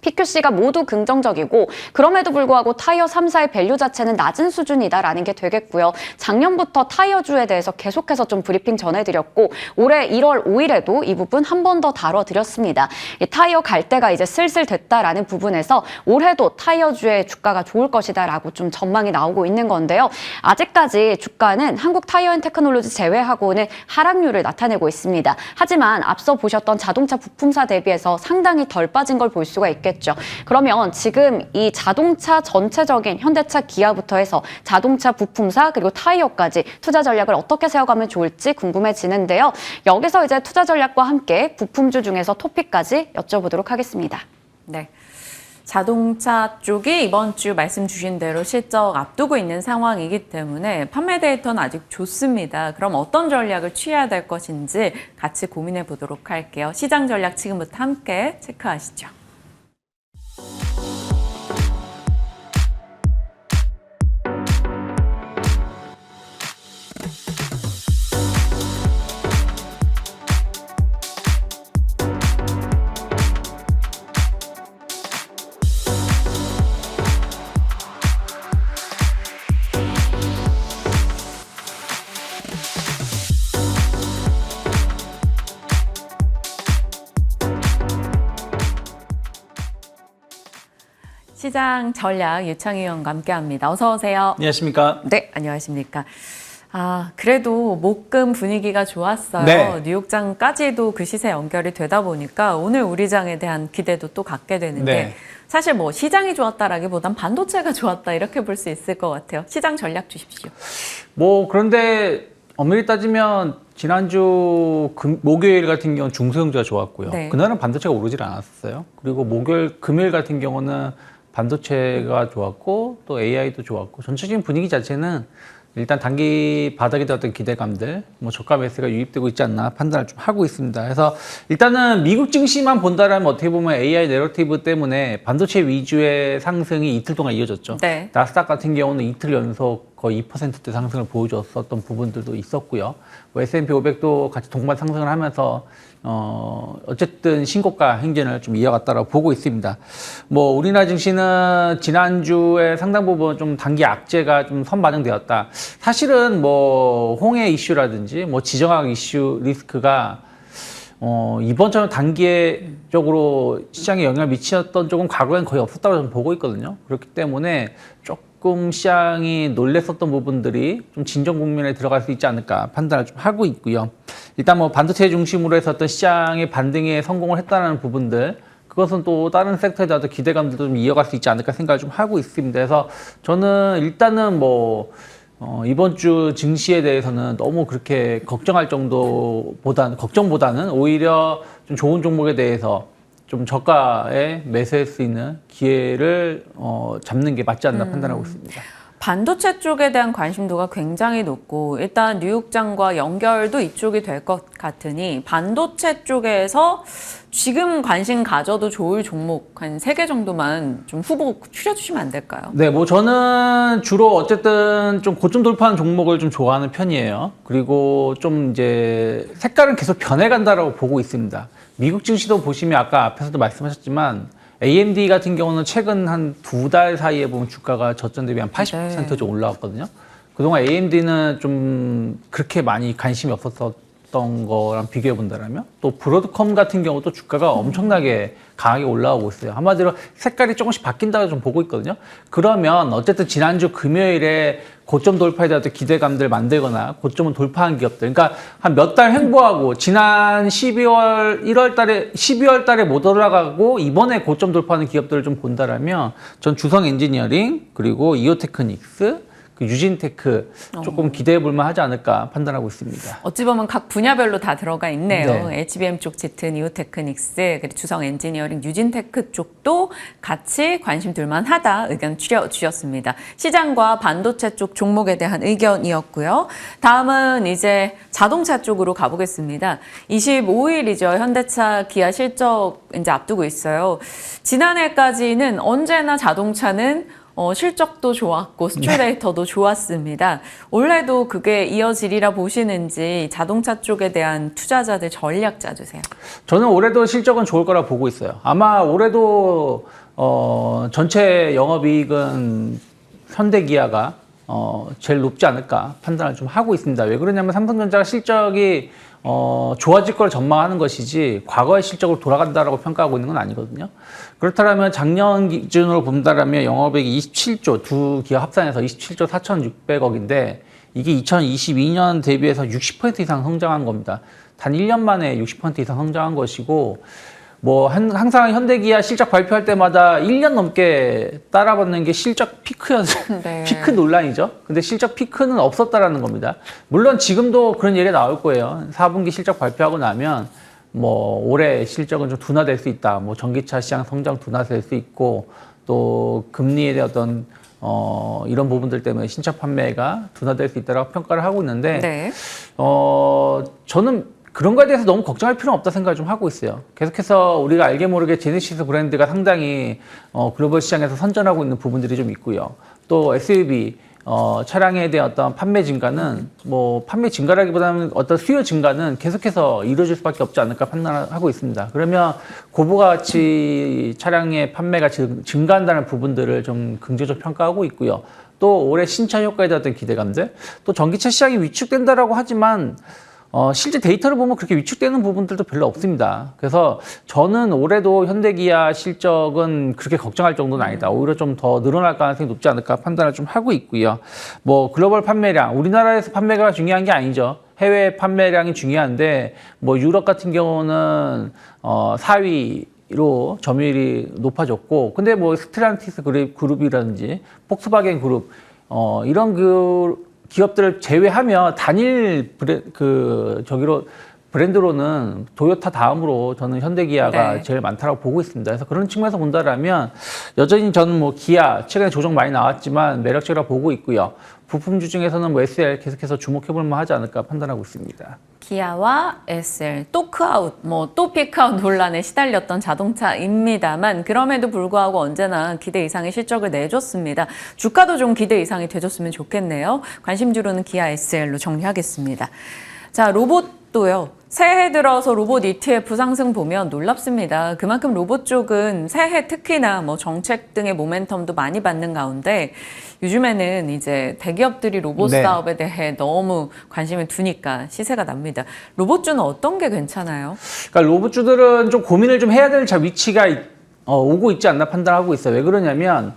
PQC가 모두 긍정적이고 그럼에도 불구하고 타이어 3사의 밸류 자체는 낮은 수준이다라는 게 되겠고요. 작년부터 타이어주에 대해서 계속해서 좀 브리핑 전해드렸고 올해 1월 5일에도 이 부분 한 번 더 다뤄드렸습니다. 이 타이어 갈 때가 이제 슬슬 됐다라는 부분에서 올해도 타이어주의 주가가 좋을 것이다라고 좀 전망이 나오고 있는 건데요. 아직까지 주가는 한국타이어앤테크놀로지 제외하고는 하락률을 나타내고 있습니다. 하지만 앞서 보셨던 자동차 부품사 대비해서 상당히 덜 빠진 걸 볼 수가 있겠죠. 그러면 지금 이 자동차 전체적인 현대차, 기아부터 해서 자동차 부품사 그리고 타이어까지 투자 전략을 어떻게 세워가면 좋을지 궁금해지는데요. 여기서 이제 투자 전략과 함께 부품주 중에서 토픽까지 여쭤보도록 하겠습니다. 네. 자동차 쪽이 이번 주 말씀 주신 대로 실적 앞두고 있는 상황이기 때문에 판매 데이터는 아직 좋습니다. 그럼 어떤 전략을 취해야 될 것인지 같이 고민해 보도록 할게요. 시장 전략 지금부터 함께 체크하시죠. 시장 전략 유창희 의원과 함께합니다. 어서 오세요. 안녕하십니까? 네, 안녕하십니까? 그래도 목금 분위기가 좋았어요. 네. 뉴욕장까지도 그 시세 연결이 되다 보니까 오늘 우리 장에 대한 기대도 또 갖게 되는데 네. 사실 뭐 시장이 좋았다라기보단 반도체가 좋았다 이렇게 볼 수 있을 것 같아요. 시장 전략 주십시오. 그런데 엄밀히 따지면 지난주 목요일 같은 경우는 중소형주가 좋았고요. 네. 그날은 반도체가 오르질 않았어요. 그리고 금요일 같은 경우는 반도체가 좋았고 또 AI도 좋았고 전체적인 분위기 자체는 일단 단기 바닥에 되었던 기대감들, 저가 매수가 유입되고 있지 않나 판단을 좀 하고 있습니다. 그래서 일단은 미국 증시만 본다라면 어떻게 보면 AI 내러티브 때문에 반도체 위주의 상승이 이틀 동안 이어졌죠. 네. 나스닥 같은 경우는 이틀 연속 거의 2%대 상승을 보여줬었던 부분들도 있었고요. S&P 500도 같이 동반 상승을 하면서 어쨌든 신고가 행진을 좀 이어갔다라고 보고 있습니다. 우리나라 증시는 지난주에 상당 부분 좀 단기 악재가 좀 선반영되었다. 사실은 홍해 이슈라든지 지정학 이슈 리스크가 이번처럼 단기적으로 시장에 영향을 미쳤던 쪽은 과거엔 거의 없었다고 저는 보고 있거든요. 그렇기 때문에 조금 시장이 놀랬었던 부분들이 좀 진정 국면에 들어갈 수 있지 않을까 판단을 좀 하고 있고요. 일단 반도체 중심으로 해서 어떤 시장의 반등에 성공을 했다는 부분들, 그것은 또 다른 섹터에 대한 기대감들도 좀 이어갈 수 있지 않을까 생각을 좀 하고 있습니다. 그래서 저는 일단은 이번 주 증시에 대해서는 너무 그렇게 걱정보다는 오히려 좀 좋은 종목에 대해서 좀 저가에 매수할 수 있는 기회를 잡는 게 맞지 않나 판단하고 있습니다. 반도체 쪽에 대한 관심도가 굉장히 높고 일단 뉴욕장과 연결도 이쪽이 될 것 같으니 반도체 쪽에서 지금 관심 가져도 좋을 종목 한 3개 정도만 좀 후보 추려주시면 안 될까요? 네, 뭐 저는 주로 어쨌든 좀 고점 돌파하는 종목을 좀 좋아하는 편이에요. 그리고 좀 이제 색깔은 계속 변해간다라고 보고 있습니다. 미국 증시도 보시면 아까 앞에서도 말씀하셨지만 AMD 같은 경우는 최근 한 2달 사이에 보면 주가가 저점 대비 한 80% 좀 올라왔거든요. 그동안 AMD는 좀 그렇게 많이 관심이 없었던 거랑 비교해 본다면 또 브로드컴 같은 경우도 주가가 엄청나게 강하게 올라오고 있어요. 한마디로 색깔이 조금씩 바뀐다고 좀 보고 있거든요. 그러면 어쨌든 지난주 금요일에 고점 돌파에 대한 기대감들 만들거나 고점을 돌파한 기업들, 그러니까 한 몇 달 횡보하고 지난 12월 달에 못 올라가고 이번에 고점 돌파하는 기업들을 좀 본다라면 전 주성 엔지니어링 그리고 이오테크닉스, 그 유진테크 조금 기대해 볼 만하지 않을까 판단하고 있습니다. 어찌 보면 각 분야별로 다 들어가 있네요. 네. HBM 쪽 짙은 이오테크닉스, 그리고 주성 엔지니어링, 유진테크 쪽도 같이 관심 둘만하다 의견 주셨습니다. 시장과 반도체 쪽 종목에 대한 의견이었고요. 다음은 이제 자동차 쪽으로 가보겠습니다. 25일이죠. 현대차, 기아 실적 이제 앞두고 있어요. 지난해까지는 언제나 자동차는 실적도 좋았고 수출 데이터도 좋았습니다. 올해도 그게 이어지리라 보시는지 자동차 쪽에 대한 투자자들 전략 짜주세요. 저는 올해도 실적은 좋을 거라 보고 있어요. 아마 올해도 전체 영업이익은 현대기아가 제일 높지 않을까 판단을 좀 하고 있습니다. 왜 그러냐면 삼성전자가 실적이 좋아질 걸 전망하는 것이지 과거의 실적으로 돌아간다라고 평가하고 있는 건 아니거든요. 그렇다면 작년 기준으로 본다라면 영업이익이 27조, 두 기업 합산해서 27조 4,600억인데 이게 2022년 대비해서 60% 이상 성장한 겁니다. 단 1년 만에 60% 이상 성장한 것이고 뭐 항상 현대기아 실적 발표할 때마다 1년 넘게 따라붙는 게 실적 피크였어요. 네. 피크 논란이죠. 근데 실적 피크는 없었다라는 겁니다. 물론 지금도 그런 얘기가 나올 거예요. 4분기 실적 발표하고 나면 뭐 올해 실적은 좀 둔화될 수 있다. 뭐 전기차 시장 성장 둔화될 수 있고 또 금리에 대한 어떤 이런 부분들 때문에 신차 판매가 둔화될 수 있다라고 평가를 하고 있는데 네. 저는 그런 거에 대해서 너무 걱정할 필요는 없다 생각을 좀 하고 있어요. 계속해서 우리가 알게 모르게 제네시스 브랜드가 상당히 글로벌 시장에서 선전하고 있는 부분들이 좀 있고요. 또 SUV 차량에 대한 어떤 판매 증가는 뭐 판매 증가라기보다는 어떤 수요 증가는 계속해서 이루어질 수밖에 없지 않을까 판단하고 있습니다. 그러면 고부가치 차량의 판매가 증가한다는 부분들을 좀 긍정적으로 평가하고 있고요. 또 올해 신차 효과에 대한 어떤 기대감들, 또 전기차 시장이 위축된다라고 하지만 실제 데이터를 보면 그렇게 위축되는 부분들도 별로 없습니다. 그래서 저는 올해도 현대기아 실적은 그렇게 걱정할 정도는 아니다. 오히려 좀 더 늘어날 가능성이 높지 않을까 판단을 좀 하고 있고요. 뭐 글로벌 판매량, 우리나라에서 판매가 중요한 게 아니죠. 해외 판매량이 중요한데 뭐 유럽 같은 경우는 4위로 점유율이 높아졌고, 근데 뭐 스텔란티스 그룹이라든지 폭스바겐 그룹 이런 기업들을 제외하면 단일 브랜드로는 도요타 다음으로 저는 현대기아가 네. 제일 많다고 보고 있습니다. 그래서 그런 측면에서 본다라면 여전히 저는 뭐 기아 최근에 조정 많이 나왔지만 매력적이라고 보고 있고요. 부품주 중에서는 뭐 SL 계속해서 주목해볼 만하지 않을까 판단하고 있습니다. 기아와 SL, 또 크아웃, 또 피크아웃 논란에 시달렸던 자동차입니다만 그럼에도 불구하고 언제나 기대 이상의 실적을 내줬습니다. 주가도 좀 기대 이상이 돼줬으면 좋겠네요. 관심주로는 기아, SL로 정리하겠습니다. 자, 로봇도요. 새해 들어서 로봇 ETF 상승 보면 놀랍습니다. 그만큼 로봇 쪽은 새해 특히나 뭐 정책 등의 모멘텀도 많이 받는 가운데 요즘에는 이제 대기업들이 로봇 네. 사업에 대해 너무 관심을 두니까 시세가 납니다. 로봇주는 어떤 게 괜찮아요? 그러니까 로봇주들은 좀 고민을 좀 해야 될 위치가 오고 있지 않나 판단하고 있어요. 왜 그러냐면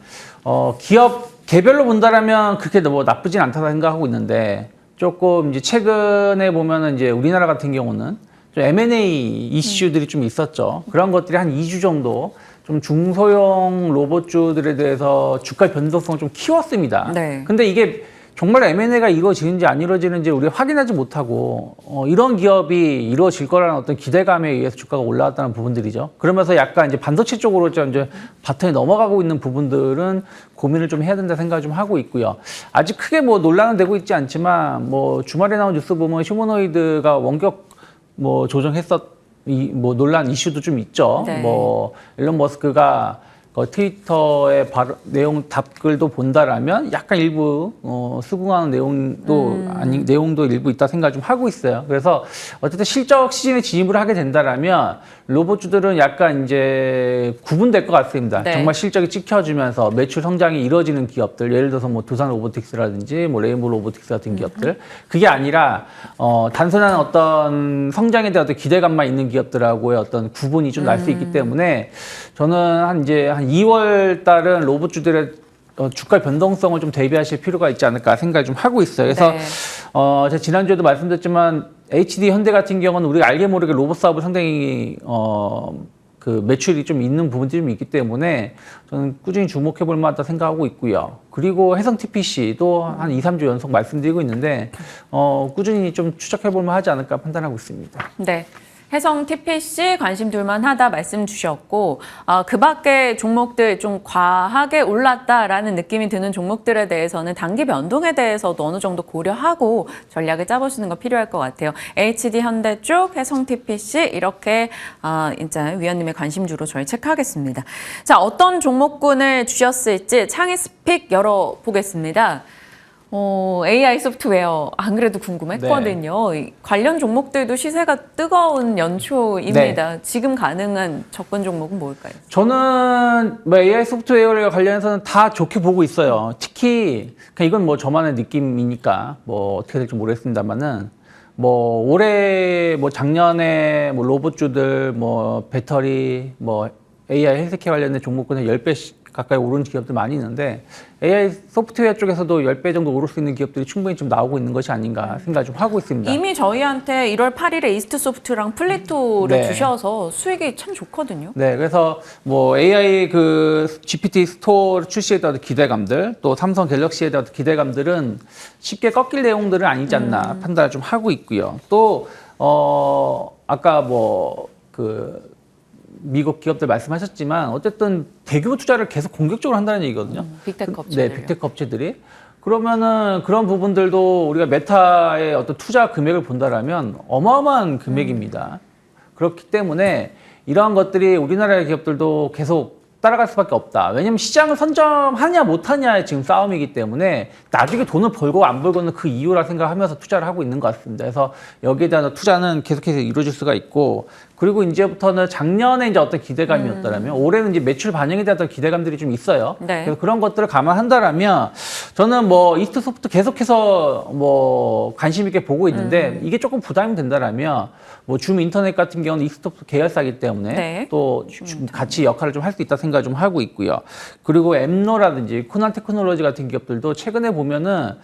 기업 개별로 본다라면 그렇게 뭐 나쁘진 않다고 생각하고 있는데 조금 이제 최근에 보면은 이제 우리나라 같은 경우는 좀 M&A 이슈들이 좀 있었죠. 그런 것들이 한 2주 정도 좀 중소형 로봇주들에 대해서 주가 변동성을 좀 키웠습니다. 네. 근데 이게 정말 M&A가 이루어지는지 안 이루어지는지 우리가 확인하지 못하고 이런 기업이 이루어질 거라는 어떤 기대감에 의해서 주가가 올라왔다는 부분들이죠. 그러면서 약간 이제 반도체 쪽으로 이제 바탕이 넘어가고 있는 부분들은 고민을 좀 해야 된다 생각을 좀 하고 있고요. 아직 크게 뭐 논란은 되고 있지 않지만 뭐 주말에 나온 뉴스 보면 휴머노이드가 원격 뭐 조정했었 뭐 논란 이슈도 좀 있죠. 네. 뭐 일론 머스크가 트위터의 내용 답글도 본다라면 약간 일부 수긍하는 내용도 일부 있다 생각 좀 하고 있어요. 그래서 어쨌든 실적 시즌에 진입을 하게 된다라면 로봇주들은 약간 이제 구분될 것 같습니다. 네. 정말 실적이 찍혀주면서 매출 성장이 이루어지는 기업들, 예를 들어서 뭐 두산 로보틱스라든지 뭐 레인보우 로보틱스 같은 기업들, 그게 아니라 단순한 어떤 성장에 대한 어떤 기대감만 있는 기업들하고의 어떤 구분이 좀 날 수 있기 때문에 저는 한 2월 달은 로봇주들의 주가 변동성을 좀 대비하실 필요가 있지 않을까 생각을 좀 하고 있어요. 그래서 네. 제가 지난주에도 말씀드렸지만 HD 현대 같은 경우는 우리가 알게 모르게 로봇 사업을 상당히 그 매출이 좀 있는 부분들이 좀 있기 때문에 저는 꾸준히 주목해 볼 만하다 생각하고 있고요. 그리고 해성 TPC도 한 2, 3주 연속 말씀드리고 있는데 꾸준히 좀 추적해 볼 만하지 않을까 판단하고 있습니다. 네. 해성 TPC 관심 둘만 하다 말씀 주셨고 그 밖에 종목들 좀 과하게 올랐다라는 느낌이 드는 종목들에 대해서는 단기 변동에 대해서도 어느 정도 고려하고 전략을 짜보시는 거 필요할 것 같아요. HD 현대 쪽, 해성 TPC 이렇게 이제 위원님의 관심주로 저희 체크하겠습니다. 자, 어떤 종목군을 주셨을지 창의 스픽 열어보겠습니다. AI 소프트웨어 안 그래도 궁금했거든요. 네. 관련 종목들도 시세가 뜨거운 연초입니다. 네. 지금 가능한 접근 종목은 뭘까요? 저는 뭐 AI 소프트웨어에 관련해서는 다 좋게 보고 있어요. 특히 이건 뭐 저만의 느낌이니까 뭐 어떻게 될지 모르겠습니다만은 뭐 올해 뭐 작년에 뭐 로봇주들 뭐 배터리 뭐 AI 헬스케어 관련된 종목군에 10배씩 가까이 오른 기업들 많이 있는데 AI 소프트웨어 쪽에서도 10배 정도 오를 수 있는 기업들이 충분히 좀 나오고 있는 것이 아닌가 생각을 좀 하고 있습니다. 이미 저희한테 1월 8일에 이스트소프트랑 플리토를 네. 주셔서 수익이 참 좋거든요. 네, 그래서 뭐 AI 그 GPT 스토어 출시에 대한 기대감들, 또 삼성 갤럭시에 대한 기대감들은 쉽게 꺾일 내용들은 아니지 않나 판단을 좀 하고 있고요. 또 아까 미국 기업들 말씀하셨지만 어쨌든 대규모 투자를 계속 공격적으로 한다는 얘기거든요. 빅테크 업체들. 네, 빅테크 업체들이. 그러면은 그런 부분들도 우리가 메타의 어떤 투자 금액을 본다라면 어마어마한 금액입니다. 그렇기 때문에 이러한 것들이 우리나라의 기업들도 계속 따라갈 수밖에 없다. 왜냐면 시장을 선점하냐 못하냐의 지금 싸움이기 때문에 나중에 돈을 벌고 안 벌고는 그 이유라 생각하면서 투자를 하고 있는 것 같습니다. 그래서 여기에 대한 투자는 계속해서 이루어질 수가 있고, 그리고 이제부터는 작년에 이제 어떤 기대감이었다면 올해는 이제 매출 반영에 대한 어떤 기대감들이 좀 있어요. 네. 그래서 그런 것들을 감안한다라면 저는 뭐 이스트소프트 계속해서 뭐 관심 있게 보고 있는데 이게 조금 부담이 된다라면 뭐 줌 인터넷 같은 경우는 이스트소프트 계열사이기 때문에 네. 또 같이 역할을 좀 할 수 있다 생각 좀 하고 있고요. 그리고 엠노라든지 코난 테크놀로지 같은 기업들도 최근에 보면은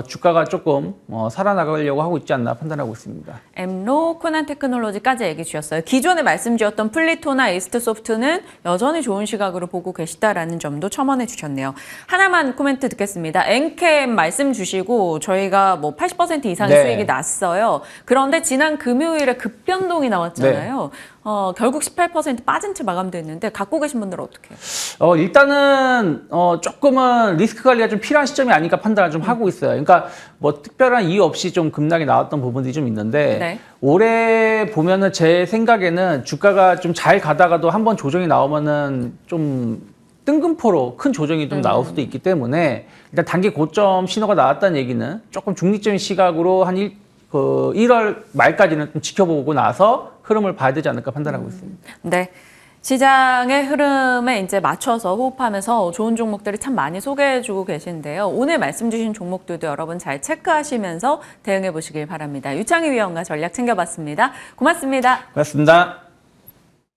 주가가 조금 살아나가려고 하고 있지 않나 판단하고 있습니다. 엠로, 코난 테크놀로지까지 얘기 주셨어요. 기존에 말씀 주셨던 플리토나 이스트소프트는 여전히 좋은 시각으로 보고 계시다라는 점도 첨언해 주셨네요. 하나만 코멘트 듣겠습니다. 엔캠 말씀 주시고 저희가 뭐 80% 이상의 네. 수익이 났어요. 그런데 지난 금요일에 급변동이 나왔잖아요. 결국 18% 빠진 채 마감됐는데 갖고 계신 분들은 어떻게 해요? 일단은 조금은 리스크 관리가 좀 필요한 시점이 아닐까 판단을 좀 하고 있어요. 그러니까 뭐 특별한 이유 없이 좀 급락이 나왔던 부분들이 좀 있는데 네. 올해 보면은 제 생각에는 주가가 좀 잘 가다가도 한번 조정이 나오면은 좀 뜬금포로 큰 조정이 좀 나올 수도 있기 때문에 일단 단기 고점 신호가 나왔다는 얘기는 조금 중립적인 시각으로 한 1월 말까지는 좀 지켜보고 나서 흐름을 봐야 되지 않을까 판단하고 있습니다. 네. 시장의 흐름에 이제 맞춰서 호흡하면서 좋은 종목들이 참 많이 소개해주고 계신데요. 오늘 말씀 주신 종목들도 여러분 잘 체크하시면서 대응해 보시길 바랍니다. 유창희 위원과 전략 챙겨봤습니다. 고맙습니다. 고맙습니다.